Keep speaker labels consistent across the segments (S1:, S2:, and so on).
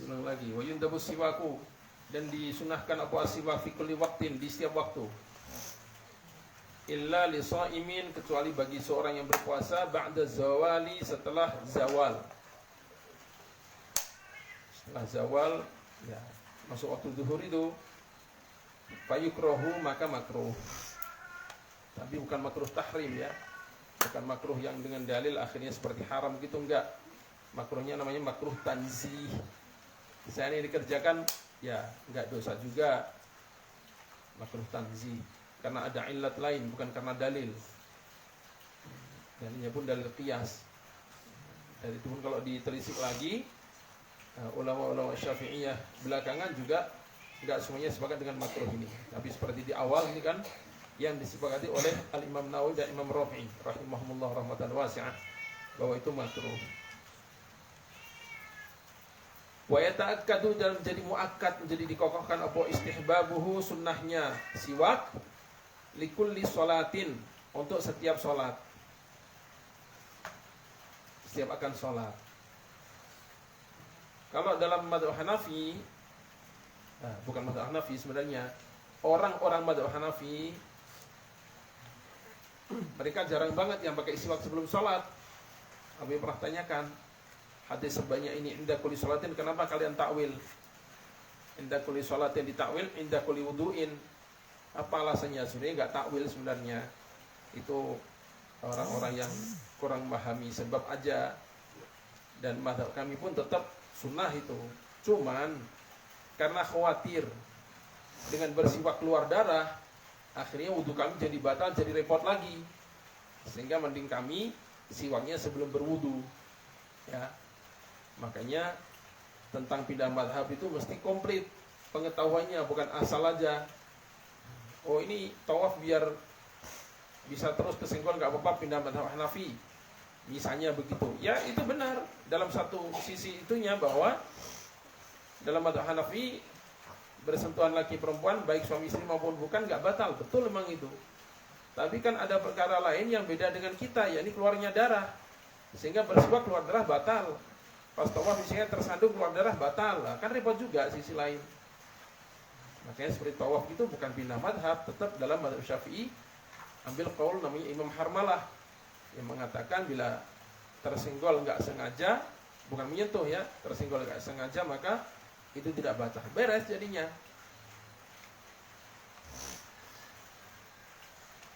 S1: Ulang lagi. Wa yundabu siwaku, dan disunahkan apa siwak fi kulli waqtin, di setiap waktu. Illa li shaimin, kecuali bagi seorang yang berpuasa ba'da zawali, setelah zawal. Setelah zawal ya, masuk waktu zuhur itu fayukrahu, maka makruh. Tapi bukan makruh tahrim ya. Bukan makruh yang dengan dalil akhirnya seperti haram gitu, enggak. Makruhnya namanya makruh tanzih. Misalnya ini dikerjakan ya enggak dosa juga. Makruh tanzih karena ada illat lain, bukan karena dalil. Dalilnya pun dalil qiyas. Dan itu pun kalau ditelisik lagi, ulama-ulama Syafi'iyah belakangan juga enggak semuanya sepakat dengan makruh ini. Tapi seperti di awal ini kan yang disepakati oleh Al-Imam Nawawi dan Imam Rafi'i rahimahumullah rahmatan wasi'ah bahwa itu makruh. Wa yata'akkadu, dan menjadi muakkad, menjadi dikokohkan apa istihbabuhu, sunnahnya siwak likulli sholatin, untuk setiap sholat, setiap akan sholat. Kalau dalam madzhab Hanafi, bukan madzhab Hanafi sebenarnya, orang-orang madzhab Hanafi mereka jarang banget yang pakai siwak sebelum sholat. Kami pernah tanyakan, hadis sebanyak ini inda kulli sholatin, kenapa kalian takwil? Inda kulli sholatin ditakwil inda kulli wudu'in. Apa alasannya? Sebenarnya enggak takwil sebenarnya. Itu orang-orang yang kurang memahami sebab aja. Dan mazhab kami pun tetap sunnah itu. Cuman karena khawatir dengan bersiwak keluar darah, akhirnya wudhu kami jadi batal, jadi repot lagi. Sehingga mending kami siwaknya sebelum berwudhu ya. Makanya tentang pindah madhab itu mesti komplit pengetahuannya, bukan asal aja. Oh ini tawaf biar bisa terus kesenggol, gak apa-apa pindah madhab Hanafi, misalnya begitu. Ya itu benar dalam satu sisi itunya, bahwa dalam madhab Hanafi bersentuhan laki perempuan baik suami istri maupun bukan gak batal, betul memang itu. Tapi kan ada perkara lain yang beda dengan kita, yakni keluarnya darah. Sehingga bersiwak keluar darah batal, pas tawaf misalnya tersandung keluar darah batal, kan repot juga sisi lain. Makanya seperti tawaf itu bukan pindah madhab, tetap dalam madhab Syafi'i. Ambil qaul namanya Imam Harmalah yang mengatakan bila tersenggol gak sengaja, bukan menyentuh ya, tersenggol gak sengaja, maka itu tidak batal, beres jadinya.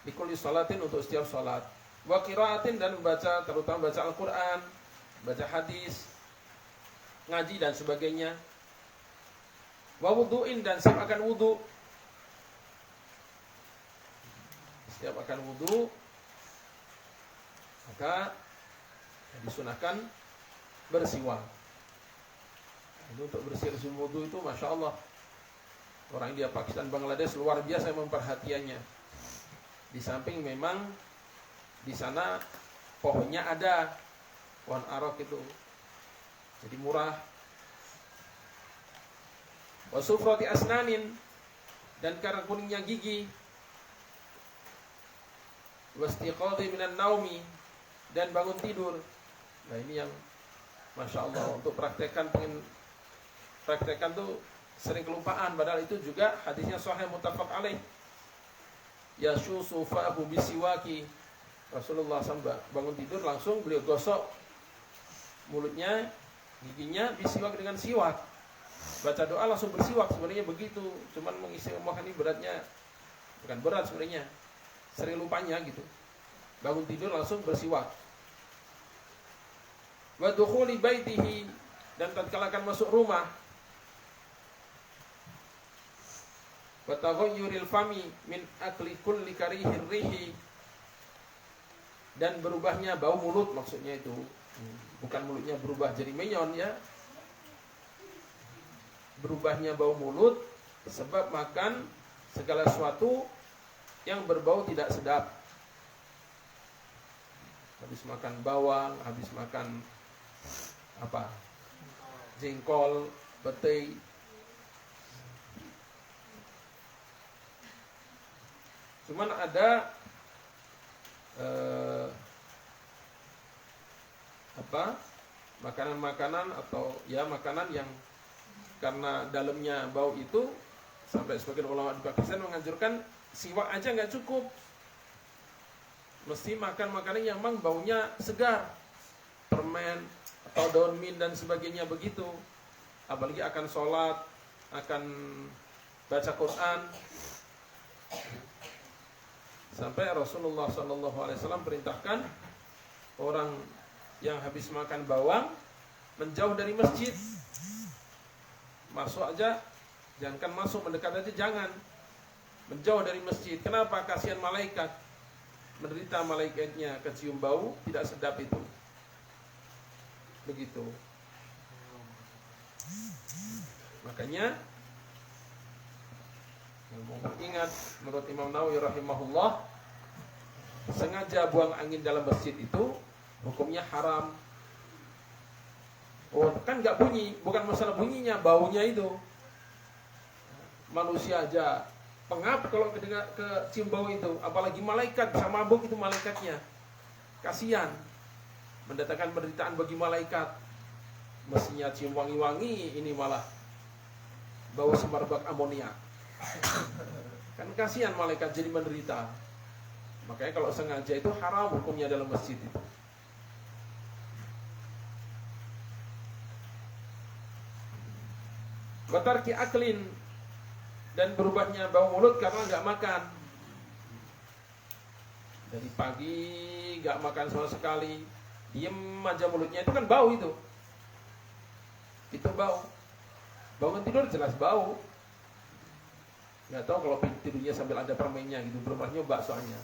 S1: Likulli sholatin, untuk setiap sholat. Wa qiraatin, dan membaca, terutama baca Al-Quran, baca hadis, ngaji dan sebagainya. Wa wudu'in, dan setiap akan wudu. Setiap akan wudu maka disunahkan bersiwak. Itu untuk bersih wudu itu Masya Allah, orang India, Pakistan, Bangladesh luar biasa memperhatiannya. Di samping memang di sana pohonnya ada, pohon arok itu, jadi murah. Wasufrati asnanin, dan karena kuningnya gigi. Wastiqadhi minan naumi, dan bangun tidur. Nah ini yang Masya Allah, untuk praktekan tuh sering kelupaan, padahal itu juga hadisnya sahih muttafaq alaih. Yashusu fa'ahu bisiwaki, Rasulullah SAW bangun tidur langsung beliau gosok mulutnya, giginya bisiwak, dengan siwak. Baca doa langsung bersiwak, sebenarnya begitu. Cuman mengisi omongan ini beratnya, bukan berat sebenarnya, sering lupanya gitu. Bangun tidur langsung bersiwak. Wa dukhuli baitihi, dan tatkala akan masuk rumah. Wa taghayyuril fami min akli kulli karihir rihi, dan berubahnya bau mulut, maksudnya itu bukan mulutnya berubah jadi menyon ya. Berubahnya bau mulut sebab makan segala sesuatu yang berbau tidak sedap. Habis makan bawang, habis makan apa? Jengkol, petai. Cuman ada makanan-makanan atau ya makanan yang karena dalamnya bau itu, sampai sebagian ulama di Pakistan menganjurkan siwak aja nggak cukup, mesti makan makanan yang memang baunya segar, permen atau daun mint dan sebagainya begitu. Apalagi akan sholat, akan baca Quran. Sampai Rasulullah SAW perintahkan orang yang habis makan bawang menjauh dari masjid. Masuk aja, jangankan masuk, mendekat aja jangan. Menjauh dari masjid. Kenapa? Kasihan malaikat. Menderita malaikatnya kecium bau tidak sedap itu. Begitu. Makanya ingat, menurut Imam Nawawi rahimahullah, sengaja buang angin dalam masjid itu hukumnya haram. Oh, kan nggak bunyi, bukan masalah bunyinya, baunya itu. Manusia aja pengap kalau kecium bau itu, apalagi malaikat bisa mabuk itu malaikatnya. Kasihan, mendatangkan penderitaan bagi malaikat. Mestinya cium wangi-wangi, ini malah bau semerbak amonia. Kan kasihan malaikat jadi menderita. Makanya kalau sengaja itu haram hukumnya dalam masjid itu. Batarki aklin, dan berubahnya bau mulut karena nggak makan. Dari pagi nggak makan sama sekali, diem aja mulutnya, itu kan bau itu. Itu bau. Bangun tidur jelas bau. Nggak tahu kalau tidurnya sambil ada permennya gitu, belum pernah nyoba soalnya.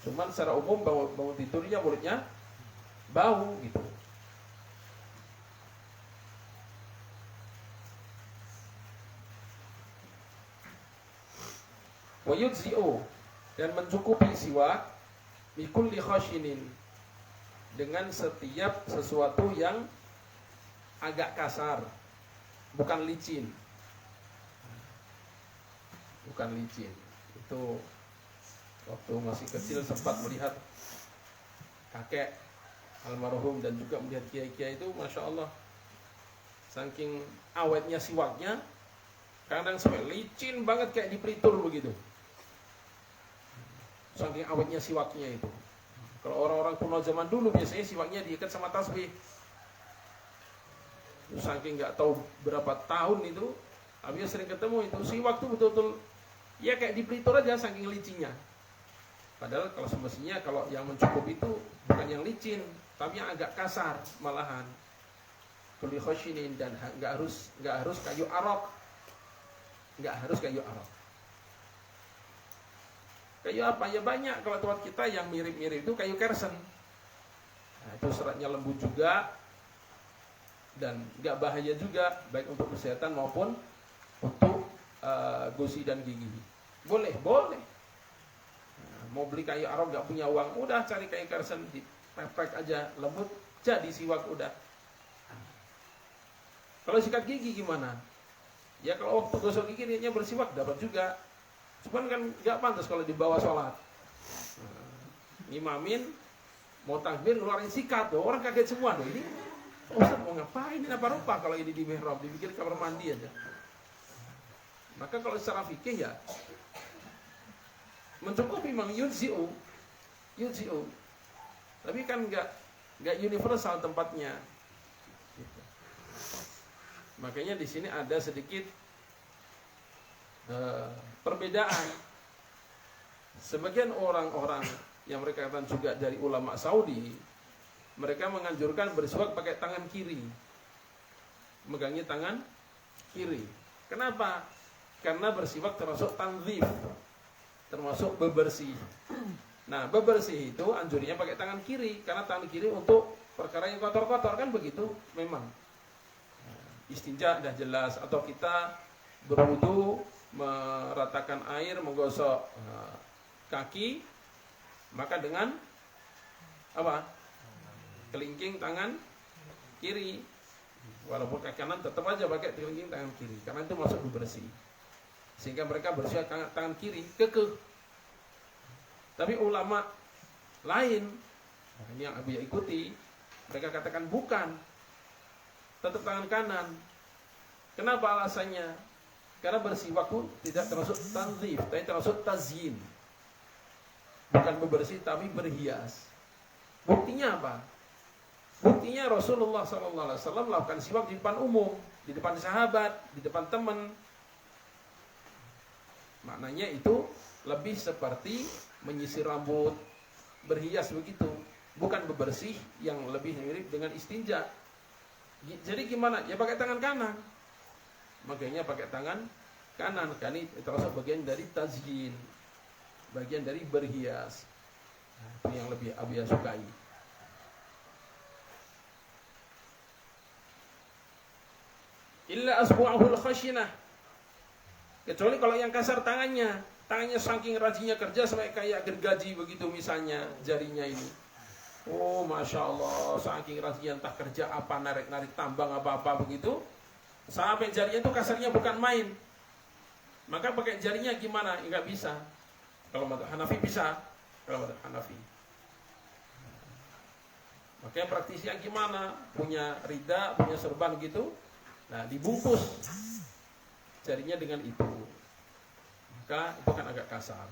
S1: Cuman secara umum bangun tidurnya mulutnya bau gitu. Wa yujzi'u, dan mencukupi siwak bikulli khashinin, dengan setiap sesuatu yang agak kasar, bukan licin. Bukan licin. Itu waktu masih kecil sempat melihat kakek almarhum dan juga melihat kiai-kiai itu, Masya Allah, saking awetnya siwaknya, kadang sampai licin banget kayak di pelitur begitu. Saking awetnya siwaknya itu. Kalau orang-orang kuno zaman dulu biasanya siwaknya diikat sama tasbih. Saking nggak tahu berapa tahun itu, habisnya sering ketemu itu siwak tuh betul-betul ya kayak di pelitur aja saking licinnya. Padahal kalau semestinya kalau yang mencukup itu bukan yang licin, tapi yang agak kasar malahan. Kulli khashinin, dan nggak harus kayu arok, nggak harus kayu arok. Kayu apa? Ya banyak kalau tempat kita yang mirip-mirip itu kayu kersen. Nah, itu seratnya lembut juga dan nggak bahaya juga, baik untuk kesehatan maupun untuk gusi dan gigi. Boleh. Nah, mau beli kayu arok nggak punya uang, udah cari kayu kersen, dipepek aja lembut, jadi siwak udah. Kalau sikat gigi gimana? Ya kalau waktu gosok gigi niatnya bersiwak dapat juga. Cuman kan nggak pantas kalau dibawa sholat. Imamin mau takbir ngeluarin sikat, tuh orang kaget semua tuh. Ini Ustaz mau ngapain? Ini apa rupa kalau ini di mihrab, dibikin kamar mandi aja. Maka kalau secara fikih ya mencukupi memang yujzi'u. Tapi kan nggak universal tempatnya. Gitu. Makanya di sini ada sedikit perbedaan. Sebagian orang-orang yang mereka katakan juga dari ulama Saudi, mereka menganjurkan bersiwak pakai tangan kiri, megangi tangan kiri. Kenapa? Karena bersiwak termasuk tanzif, termasuk bebersih. Nah, bebersih itu anjurnya pakai tangan kiri, karena tangan kiri untuk perkara yang kotor-kotor, kan begitu memang. Istinja dah jelas, atau kita berwudu meratakan air, menggosok kaki, maka dengan apa? Kelingking tangan kiri. Walaupun kaki kanan tetap aja pakai kelingking tangan kiri, karena itu masuk bersih. Sehingga mereka bersiwak tangan kiri kekeh. Tapi ulama lain, ini yang Abu ikuti, mereka katakan bukan, tetap tangan kanan. Kenapa alasannya? Karena bersiwak itu tidak termasuk tanzif, tapi termasuk tazyin. Bukan bebersih, tapi berhias. Buktinya apa? Buktinya Rasulullah SAW melakukan siwak di depan umum, di depan sahabat, di depan teman. Maknanya itu lebih seperti menyisir rambut, berhias begitu. Bukan bebersih yang lebih mirip dengan istinja. Jadi gimana? Ya pakai tangan kanan. Makanya pakai tangan kanan. Karena itu termasuk bagian dari tazyin, bagian dari berhias. Nah, itu yang lebih Abu sukai. Illa asbu'ahul khashinah. Kecuali kalau yang kasar tangannya saking rajinnya kerja sampai kayak gergaji begitu misalnya jarinya ini. Oh, masya Allah, saking rajinnya entah kerja apa, narik tambang apa begitu, sampai jarinya itu kasarnya bukan main. Maka pakai jarinya gimana? Enggak bisa. Kalau mazhab Hanafi bisa. Kalau mazhab Hanafi. Makanya praktisinya gimana? Punya rida, punya serban gitu. Nah, dibungkus jarinya dengan itu. Maka itu kan agak kasar.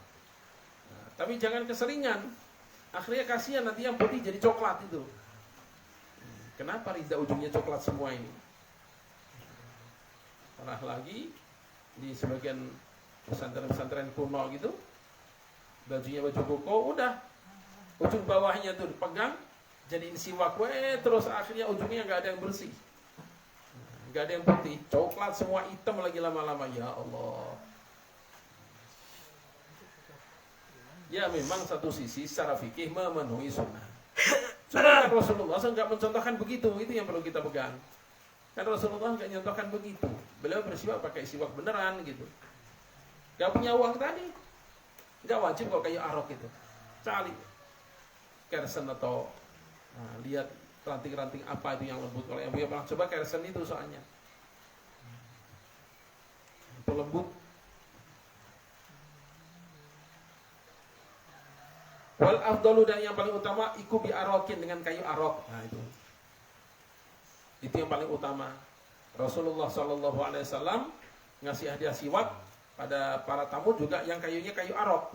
S1: Nah, tapi jangan keseringan. Akhirnya kasihan nanti yang putih jadi coklat itu. Kenapa rida ujungnya coklat semua ini? Parah lagi di sebagian pesantren-pesantren kuno gitu, bajunya baju koko, udah ujung bawahnya tuh dipegang, jadiin siwak, terus akhirnya ujungnya nggak ada yang bersih, nggak ada yang putih, coklat semua, hitam lagi lama-lama. Ya Allah. Ya memang satu sisi secara fikih memenuhi sunnah. Cuma kan Rasulullah nggak mencontohkan begitu, itu yang perlu kita pegang. Kan Rasulullah nggak nyontohkan begitu. Beliau bersiwak pakai siwak beneran gitu. Gak punya uang tadi, nggak wajib kalau kayak arok itu. Cari kersen atau lihat ranting-ranting apa itu yang lembut. Kalau yang punya pernah coba kersen itu soalnya itu lembut. Wal afdalu, dan yang paling utama iku bi arokin, dengan kayu arok. Nah itu yang paling utama. Rasulullah SAW ngasih hadiah siwak pada para tamu juga yang kayunya kayu arok.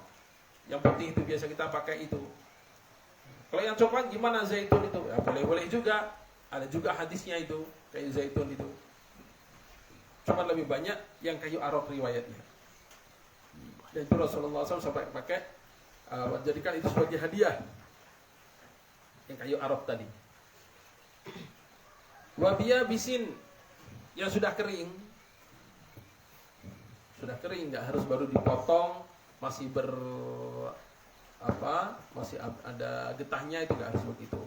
S1: Yang putih itu biasa kita pakai itu. Kalau yang coklat gimana, zaitun itu? Ya boleh-boleh juga. Ada juga hadisnya itu, kayu zaitun itu. Cuma lebih banyak yang kayu arok riwayatnya. Dan itu Rasulullah SAW sampai pakai, jadikan itu sebagai hadiah yang kayu arok tadi. Wabia bisin, yang sudah kering, nggak harus baru dipotong, masih masih ada getahnya, itu nggak harus begitu.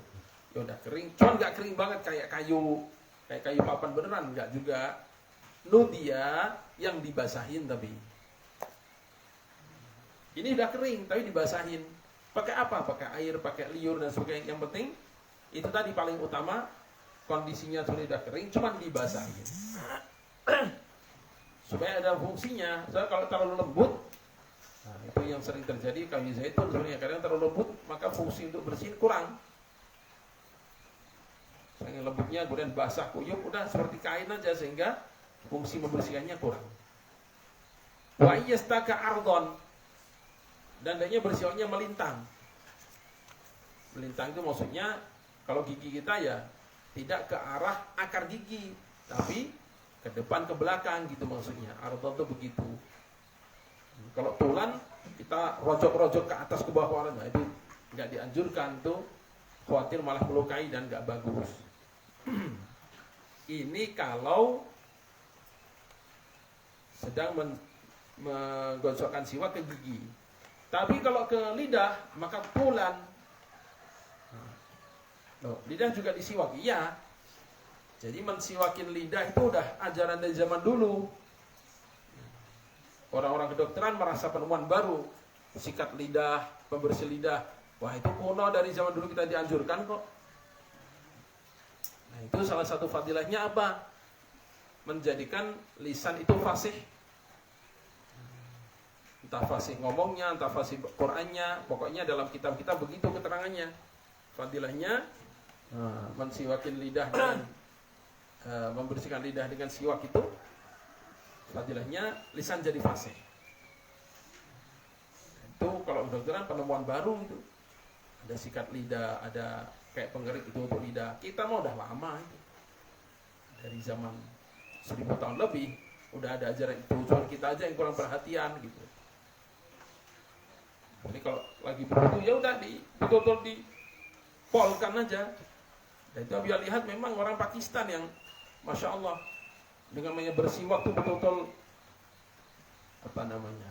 S1: Ya udah kering, cuman nggak kering banget kayak kayu papan beneran, nggak juga. Nudia yang dibasahin, tapi ini udah kering tapi dibasahin. Pakai apa? Pakai air, pakai liur dan sebagainya. Yang penting itu tadi paling utama, kondisinya sudah kering, cuman dibasahin. Supaya ada fungsinya. Soalnya kalau terlalu lembut, nah itu yang sering terjadi kayu zaitun sebenarnya, kadang terlalu lembut maka fungsi untuk bersihin kurang. Saking lembutnya kemudian basah kuyup, udah seperti kain aja, sehingga fungsi membersihkannya kurang. Wa yastaka ardon, dan adanya bersiwaknya melintang. Melintang itu maksudnya kalau gigi kita ya tidak ke arah akar gigi, tapi ke depan ke belakang gitu maksudnya. Ardon itu begitu. Kalau tulan kita rojok-rojok ke atas ke bawah, nah itu nggak dianjurkan tuh, khawatir malah melukai dan nggak bagus. Ini kalau sedang menggosokkan siwak ke gigi. Tapi kalau ke lidah maka tulan. Lidah juga disiwak, iya. Jadi mensiwakin lidah itu udah ajaran dari zaman dulu. Orang-orang kedokteran merasa penemuan baru, sikat lidah, pembersih lidah. Wah, itu kuno, dari zaman dulu kita dianjurkan kok. Nah, itu salah satu fadilahnya apa? Menjadikan lisan itu fasih. Entah fasih ngomongnya, entah fasih Qur'annya, pokoknya dalam kitab-kitab begitu keterangannya. Fadilahnya mensiwakin lidah dengan membersihkan lidah dengan siwak itu fadilahnya lisan jadi fasih. Itu kalau kedokteran penemuan baru itu. Ada sikat lidah, ada kayak penggerik itu untuk lidah. Kita mah udah lama itu. Dari zaman 1000 tahun lebih udah ada ajaran itu, cuma kita aja yang kurang perhatian gitu. Jadi kalau lagi begitu ya udah betul-betul dipolkan aja. Dan itu biar lihat memang orang Pakistan yang Masya Allah dengan bersiwak tuh betul-betul apa namanya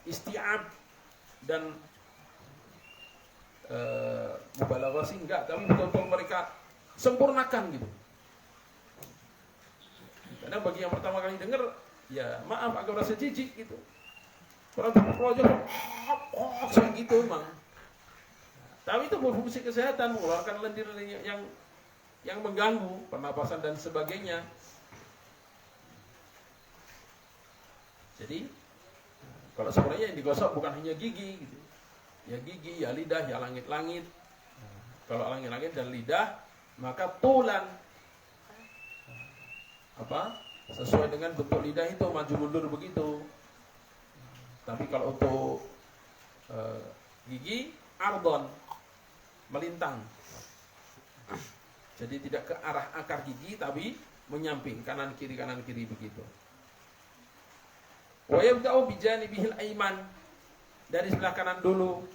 S1: isti'ab dan mubalaghah sih enggak, tapi betul-betul mereka sempurnakan gitu. Karena bagi yang pertama kali dengar, ya maaf agak rasa jijik gitu. Orang projo kayak gitu emang. Tapi itu berfungsi kesehatan, mengeluarkan lendir yang mengganggu pernapasan dan sebagainya. Jadi kalau sebenarnya yang digosok bukan hanya gigi gitu. Ya gigi, ya lidah, ya langit-langit. Kalau langit-langit dan lidah, maka tulan apa? Sesuai dengan bentuk lidah itu maju mundur begitu. Tapi kalau untuk gigi, ardon, melintang. Jadi tidak ke arah akar gigi, tapi menyamping kanan kiri begitu. Wa yabda'u bijanibihil aiman, dari sebelah kanan dulu.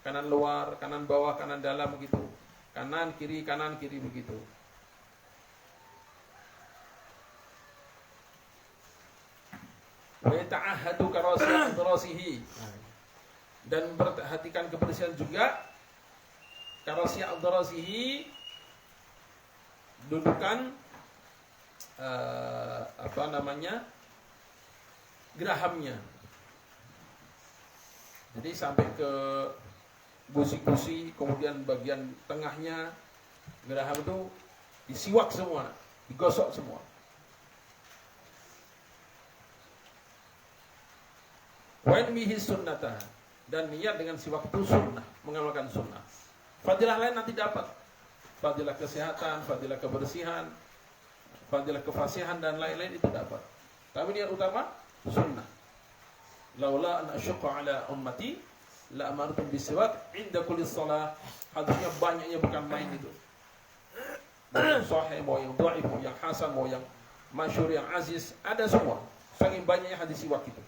S1: Kanan luar, kanan bawah, kanan dalam begitu. Kanan kiri begitu. Wa yata'ahadu karasihi, dan memperhatikan kebersihan juga karasiya ad-darasihi, dudukan apa namanya gerahamnya. Jadi sampai ke gusi-gusi, kemudian bagian tengahnya geraham itu disiwak semua, digosok semua. Wa yanmihi sunnata, dan niat dengan siwak itu sunnah, mengamalkan sunnah. Fadilah lain nanti dapat, fadilah kesehatan, fadilah kebersihan, fadilah kefasihan dan lain-lain itu dapat. Tapi niat utama sunnah. Laula an asyqa ala ummati la amartum bisiwak inda kulli shalah. Hadisnya banyaknya bukan main itu. Mau yang sahih, mau yang dhaif, mau yang hasan, mau yang masyhur, yang aziz, ada semua. Saking banyaknya hadis siwak itu.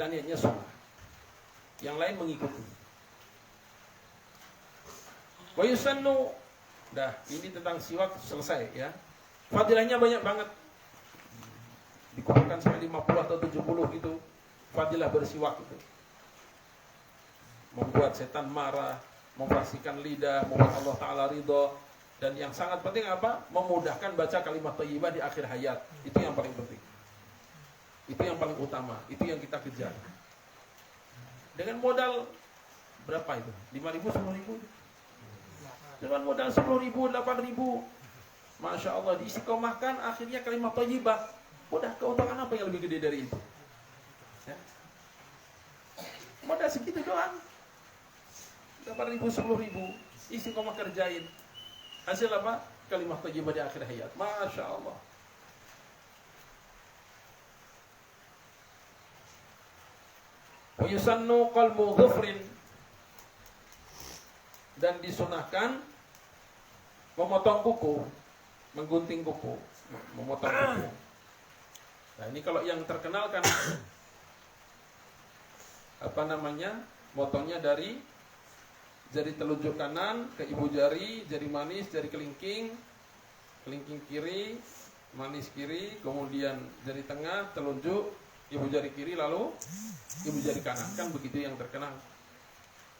S1: Dan niatnya sunnah, yang lain mengikuti. Wa yusannu, dah ini tentang siwak selesai ya. Fadilahnya banyak banget, dikumpulkan sampai 50 atau 70 gitu. Fadilah bersiwak itu membuat setan marah, membersihkan lidah, membuat Allah Ta'ala ridho. Dan yang sangat penting apa? Memudahkan baca kalimat thayyibah di akhir hayat. Itu yang paling penting. Itu yang paling utama, itu yang kita kejar. Dengan modal berapa itu? 5.000, 10.000? Dengan modal 10.000, 8.000, Masya Allah, diistiqomahkan, akhirnya kalimat thayyibah. Udah, keuntungan apa yang lebih gede dari itu? Ya? Modal segitu doang, 8.000, 10.000, istiqomah kerjain. Hasil apa? Kalimat thayyibah di akhir hayat. Masya Allah. Wa yusannu qalmu dhufrin, dan disunahkan memotong kuku, menggunting kuku, memotong kuku. Nah ini kalau yang terkenal kan apa namanya, motongnya dari jari telunjuk kanan ke ibu jari, jari manis, jari kelingking, kelingking kiri, manis kiri, kemudian jari tengah, telunjuk, ibu jari kiri, lalu ibu jari kanan. Kan begitu yang terkenal.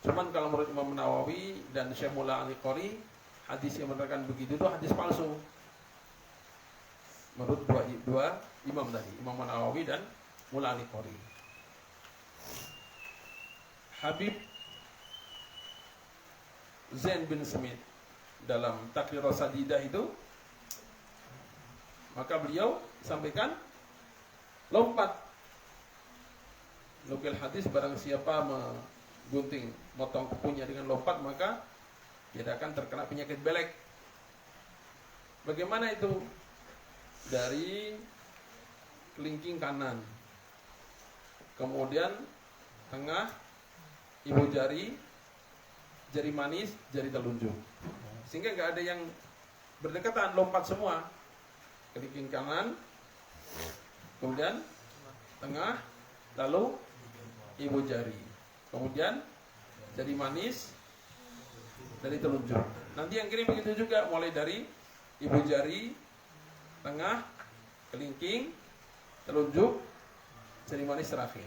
S1: Cuman kalau menurut Imam Nawawi dan Syekh Mullah Al-Qari, hadis yang menerangkan begitu itu hadis palsu. Menurut dua imam tadi, Imam Nawawi dan Mullah Al-Qari. Habib Zain bin Smith dalam Taqrir Sadidah itu, maka beliau sampaikan lompat nukil hadis, barang siapa menggunting motong kukunya dengan lompat, maka tidak akan terkena penyakit belek. Bagaimana itu? Dari kelingking kanan, kemudian tengah, ibu jari, jari manis, jari telunjuk, sehingga nggak ada yang berdekatan, lompat semua. Kelingking kanan, kemudian tengah, lalu ibu jari, kemudian jari manis, dari telunjuk. Nanti yang kiri begitu juga, mulai dari ibu jari, tengah, kelingking, telunjuk, jari manis terakhir.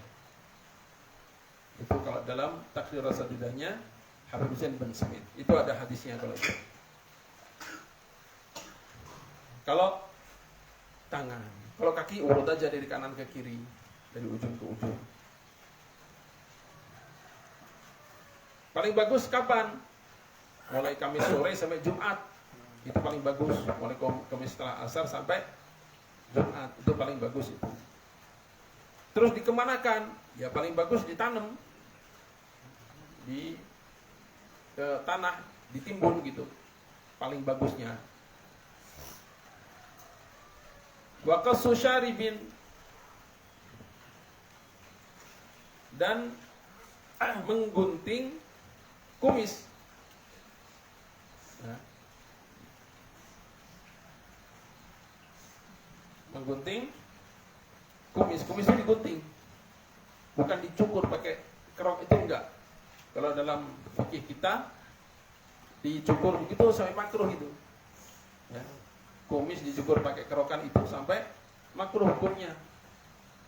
S1: Itu kalau dalam Takrir Rasadidahnya Habib Zain bin Smith. Itu ada hadisnya kalau itu. Kalau tangan, kalau kaki urut aja dari kanan ke kiri, dari ujung ke ujung. Paling bagus kapan? Mulai Kamis sore sampai Jumat, itu paling bagus. Mulai Kamis setelah asar sampai Jumat, itu paling bagus itu. Terus dikemanakan? Ya paling bagus ditanam di tanah, ditimbun gitu, paling bagusnya. Wa qassu syaribin, dan menggunting kumis. Nah, menggunting kumis itu digunting, bukan dicukur pakai kerok, itu enggak. Kalau dalam fikih kita dicukur begitu sampai makruh itu. Ya. Kumis dicukur pakai kerokan itu sampai makruh hukumnya.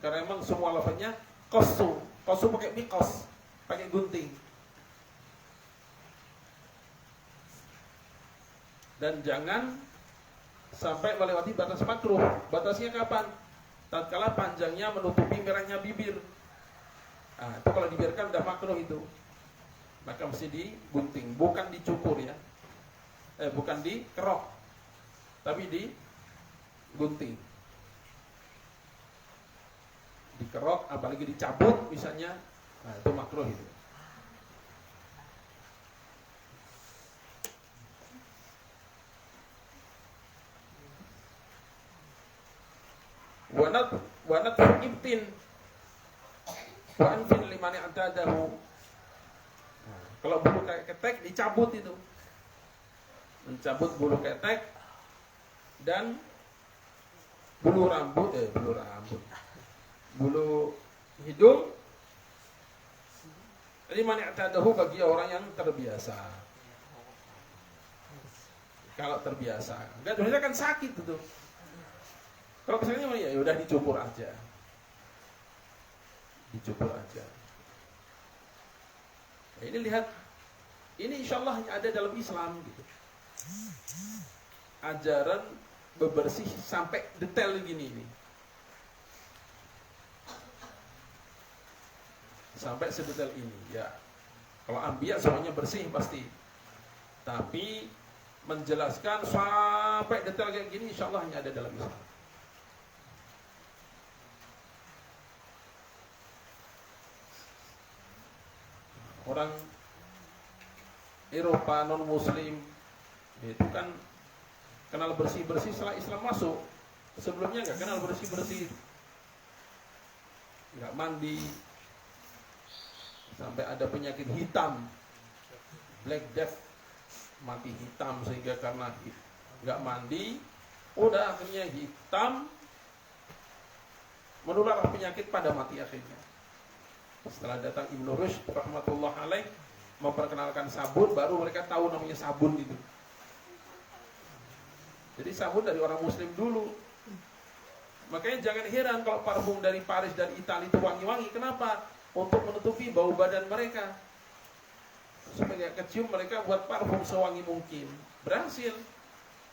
S1: Karena memang semua lafaznya qassu pakai miqas, pakai gunting. Dan jangan sampai melewati batas makruh. Batasnya kapan? Tatkala panjangnya menutupi merahnya bibir. Nah, itu kalau dibiarkan udah makruh itu. Maka mesti digunting, bukan dicukur ya. Bukan dikerok, tapi digunting. Dikerok, apalagi dicabut misalnya, nah itu makruh itu. Wanat ibtin wa anfin liman i'tadahu. Kalau bulu ketek dicabut itu, mencabut bulu ketek dan bulu hidung liman i'tadahu, bagi orang yang terbiasa. Kalau terbiasa, enggak, sebenarnya kan sakit itu. Kalau kesannya ya udah dicukur aja. Nah, ini lihat, ini insyaallah ada dalam Islam gitu. Ajaran bebersih sampai detail gini ini. Sampai sedetail ini ya. Kalau anbiya semuanya bersih pasti. Tapi menjelaskan sampai detail kayak gini insyaallah hanya ada dalam Islam. Orang Eropa non muslim itu kan kenal bersih-bersih setelah Islam masuk. Sebelumnya nggak kenal bersih-bersih, nggak mandi, sampai ada penyakit hitam, Black Death, mati hitam, sehingga karena nggak mandi, udah akhirnya hitam, menular penyakit pada mati akhirnya. Setelah datang Ibnu Rushd rahmatullah alaih memperkenalkan sabun, baru mereka tahu namanya sabun itu. Jadi sabun dari orang muslim dulu. Makanya jangan heran kalau parfum dari Paris dan Italia itu wangi-wangi. Kenapa? Untuk menutupi bau badan mereka, supaya kecium, mereka buat parfum sewangi mungkin. Berhasil.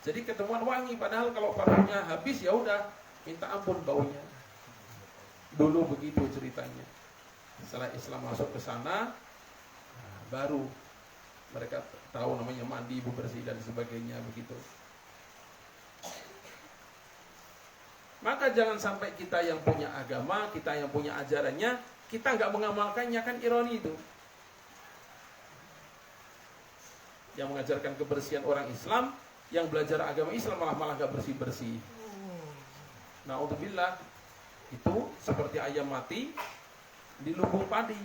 S1: Jadi ketemuan wangi, padahal kalau parfumnya habis ya udah minta ampun baunya. Dulu begitu ceritanya. Setelah Islam masuk ke sana, baru mereka tahu namanya mandi, bersih dan sebagainya begitu. Maka jangan sampai kita yang punya agama, kita yang punya ajarannya, kita nggak mengamalkannya, kan ironi itu. yang mengajarkan kebersihan orang Islam, yang belajar agama Islam malah gak bersih-bersih. Na'udzubillah, itu seperti ayam mati di lumbung padi.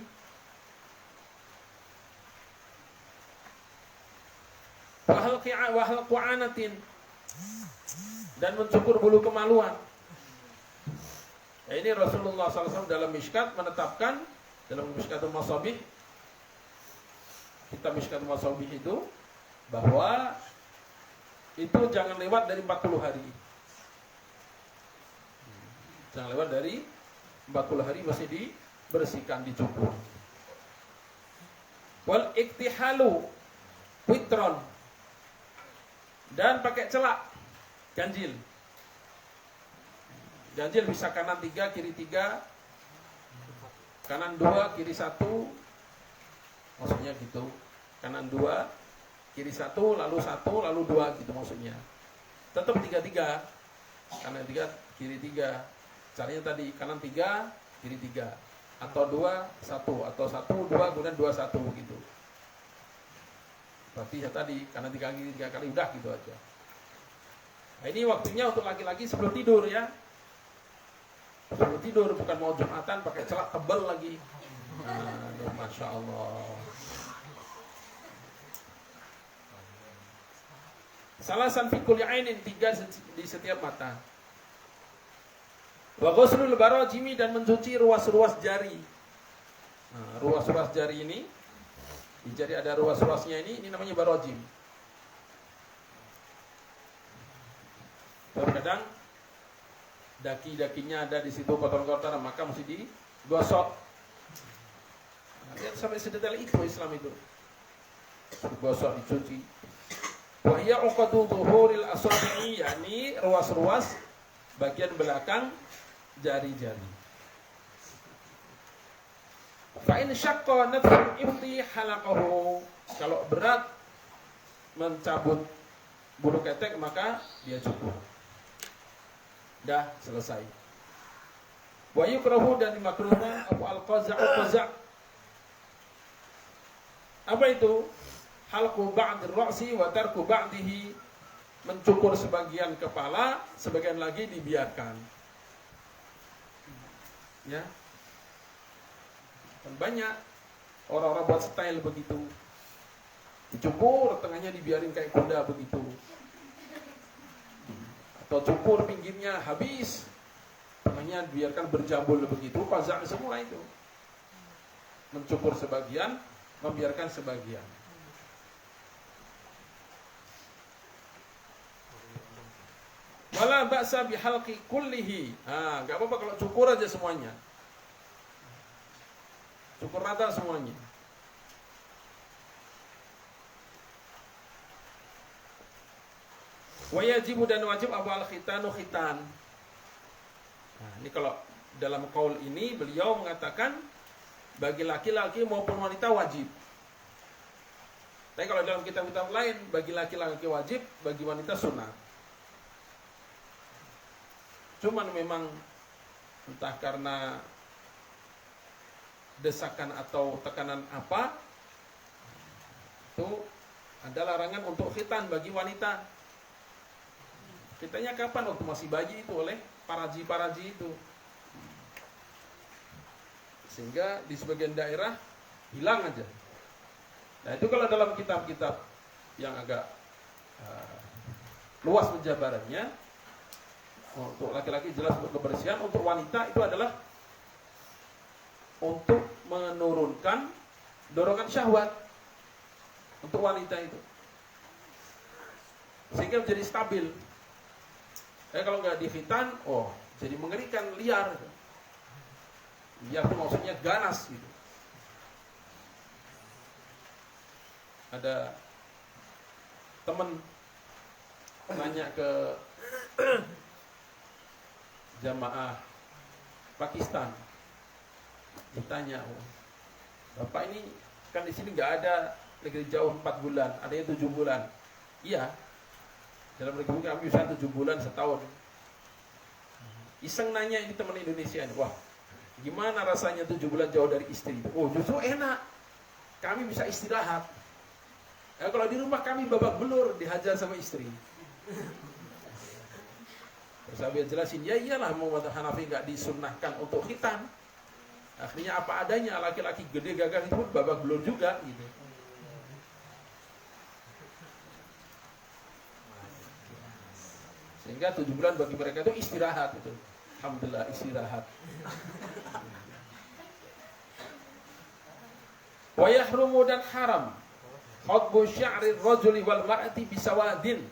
S1: Wahal qu'anatin, dan mencukur bulu kemaluan. Ini Rasulullah SAW dalam Mishkat menetapkan, dalam Mishkatul Masabih, kitab Mishkatul Masabih itu, bahwa itu jangan lewat dari 40 hari. Jangan lewat dari 40 hari masih dibersihkan, dicukur. Wal iktihalu witron, dan pakai celak, ganjil. Ganjil bisa kanan 3, kiri 3, kanan 2, kiri 1, maksudnya gitu. Kanan 2, kiri 1, lalu 1, lalu 2 gitu maksudnya. Tetap 3-3, kanan 3, kiri 3. Caranya tadi kanan 3, kiri 3, atau 2, 1, atau 1, 2, kemudian 2, 1 begitu. Berarti ya tadi kanan 3 kali 3 kali, udah gitu aja. Nah, ini waktunya untuk laki-laki sebelum tidur ya. Sebelum tidur, bukan mau Jumatan pakai celak tebal lagi. Nah, Masya Allah. Salasan fi kulli ainin, 3 di setiap mata. Wa ghuslul barajimi, dan mencuci ruas-ruas jari. Nah, ruas-ruas jari ini, di jari ada ruas-ruasnya ini namanya barajim. Kadang daki-dakinya ada di situ kotor-kotor, maka mesti digosok. Nah, lihat sampai sedetail itu Islam itu. Digosok, dicuci. Wa hiya uqadu dhuhuril asabi'i, yakni ruas-ruas bagian belakang jari-jari. Fa in syaqqa natful ibti halaqahu, kalau berat mencabut bulu ketek maka dia cukur. Dah selesai. Wa yukrahu, dan dimakruhkan al-qaza'. Apa itu? Halqu ba'd ar-ra'si wa tarku ba'dihi, mencukur sebagian kepala, sebagian lagi dibiarkan. Ya. Dan banyak orang-orang buat style begitu. Dicukur, tengahnya dibiarin kayak kuda begitu. Atau cukur pinggirnya habis, tengahnya biarkan berjambul begitu. Qazak semua itu. Mencukur sebagian, membiarkan sebagian. Wala ba'sa bihalqi kullihi. Enggak apa-apa kalau cukur aja semuanya. Cukur rata semuanya. Wa yajibu, dan wajib abal khitanu khitan. Nah, ini kalau dalam qaul ini beliau mengatakan bagi laki-laki maupun wanita wajib. Tapi kalau dalam kitab-kitab lain bagi laki-laki wajib, bagi wanita sunnah. Cuman memang entah karena desakan atau tekanan apa, itu ada larangan untuk khitan bagi wanita. Khitannya kapan? Waktu masih bayi itu, oleh paraji-paraji itu. Sehingga di sebagian daerah hilang aja. Nah itu kalau dalam kitab-kitab yang agak luas penjabarannya, untuk laki-laki jelas untuk kebersihan, untuk wanita itu adalah untuk menurunkan dorongan syahwat untuk wanita itu, sehingga menjadi stabil. Kalau nggak dikhitan, jadi mengerikan, liar. Liar itu maksudnya ganas gitu. Ada teman nanya ke jamaah Pakistan, ditanya, Bapak ini kan di sini nggak ada negeri jauh 4 bulan, adanya 7 bulan. Iya, dalam negeri kami bisa 7 bulan, setahun. Iseng nanya ini teman Indonesia ini, wah gimana rasanya 7 bulan jauh dari istri? Oh justru enak, kami bisa istirahat. Kalau di rumah kami babak belur dihajar sama istri. Terus saya jelasin, ya iyalah mau mazhab Hanafi nggak disunnahkan untuk khitan. Akhirnya apa adanya, laki-laki gede gagah itu pun babak belur juga gitu. Sehingga 7 bulan bagi mereka itu istirahat itu. Alhamdulillah istirahat. Wa yahrumu dan haram khadbu sya'ri rajuli wal mar'ati bisawadin.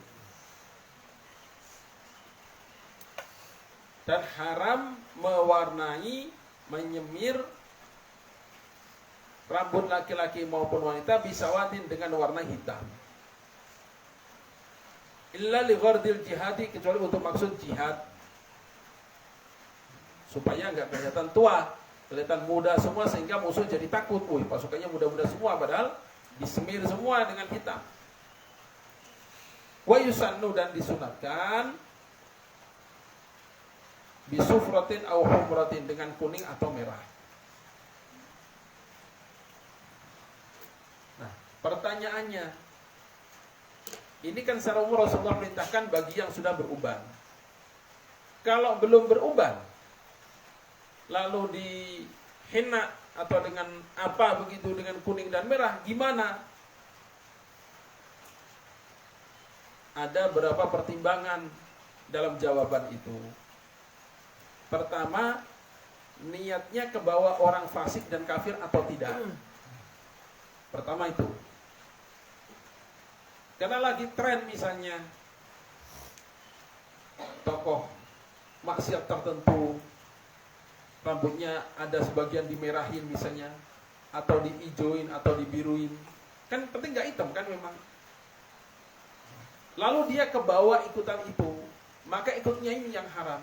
S1: Dan haram mewarnai, menyemir rambut laki-laki maupun wanita bisawadin dengan warna hitam. Illa li ghardil jihadi, kecuali untuk maksud jihad. Supaya enggak kelihatan tua, kelihatan muda semua sehingga musuh jadi takut. Wih, pasukannya muda-muda semua padahal disemir semua dengan hitam. Wa yusannu dan disunatkan bisufratin aw humratin dengan kuning atau merah. Nah, pertanyaannya, ini kan secara umum Rasulullah perintahkan bagi yang sudah beruban. Kalau belum beruban, lalu dihenna atau dengan apa begitu, dengan kuning dan merah, gimana? Ada berapa pertimbangan dalam jawaban itu. Pertama, niatnya kebawa orang fasik dan kafir atau tidak. Pertama itu. Karena lagi tren misalnya tokoh maksiat tertentu, rambutnya ada sebagian dimerahin misalnya, atau diijoin atau dibiruin, kan penting nggak hitam kan memang. Lalu dia kebawa ikutan itu, maka ikutnya ini yang haram.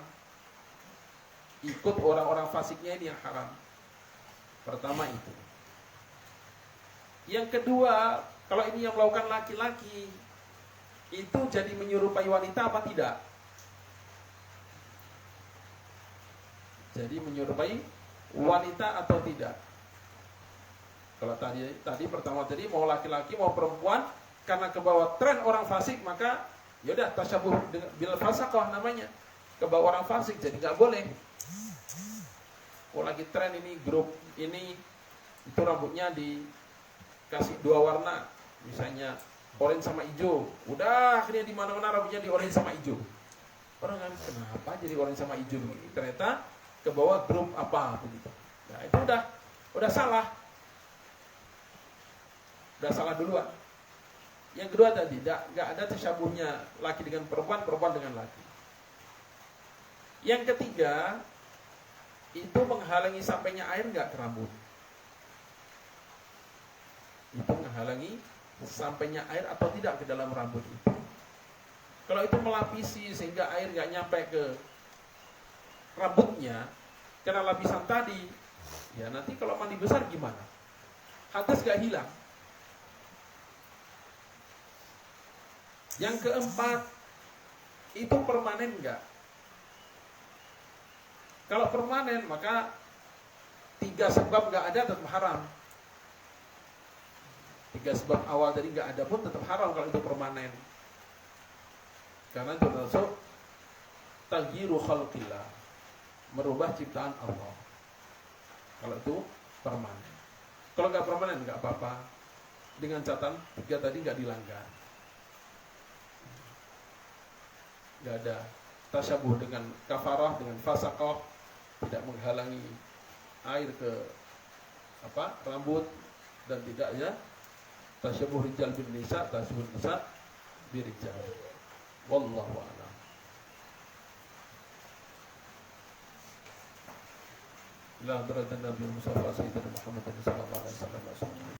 S1: Ikut orang-orang fasiknya ini yang haram. Pertama itu. Yang kedua, kalau ini yang melakukan laki-laki, itu jadi menyerupai wanita apa tidak? Jadi menyerupai wanita atau tidak? Kalau tadi pertama mau laki-laki mau perempuan, karena kebawa tren orang fasik, maka yaudah tasyabuh dengan bil fasaqah namanya, kebawa orang fasik, jadi nggak boleh. Lagi tren ini grup ini itu rambutnya dikasih 2 warna, misalnya oranye sama hijau, udah akhirnya di mana-mana rambutnya di oranye sama hijau. Orang kan kenapa jadi oranye sama hijau begini? Ternyata ke bawah grup apa begitu. Nah, itu udah salah. Udah salah duluan. Yang kedua tadi, enggak ada tasyabuhnya laki dengan perempuan, perempuan dengan laki. Yang ketiga, itu menghalangi sampainya air enggak ke rambut? Itu menghalangi sampainya air atau tidak ke dalam rambut itu. Kalau itu melapisi sehingga air enggak nyampe ke rambutnya, karena lapisan tadi, ya nanti kalau mandi besar gimana? Hadas gak hilang. Yang keempat, itu permanen enggak? Kalau permanen, maka 3 sebab enggak ada tetap haram. 3 sebab awal tadi enggak ada pun tetap haram kalau itu permanen. Karena itu termasuk taghyiru khalqillah, merubah ciptaan Allah. Kalau itu permanen. Kalau nggak permanen nggak apa-apa. Dengan catatan 3 tadi nggak dilanggar. Nggak ada tasyabuh dengan kafarah, dengan fasaqah, tidak menghalangi air ke rambut, dan tidak ya tasyabuh rijal bin nisa, tasyabuh nisa birijal. Wallahu a'lam. لا درجة النبي المصطفى سيدنا محمد صلى الله عليه وسلم.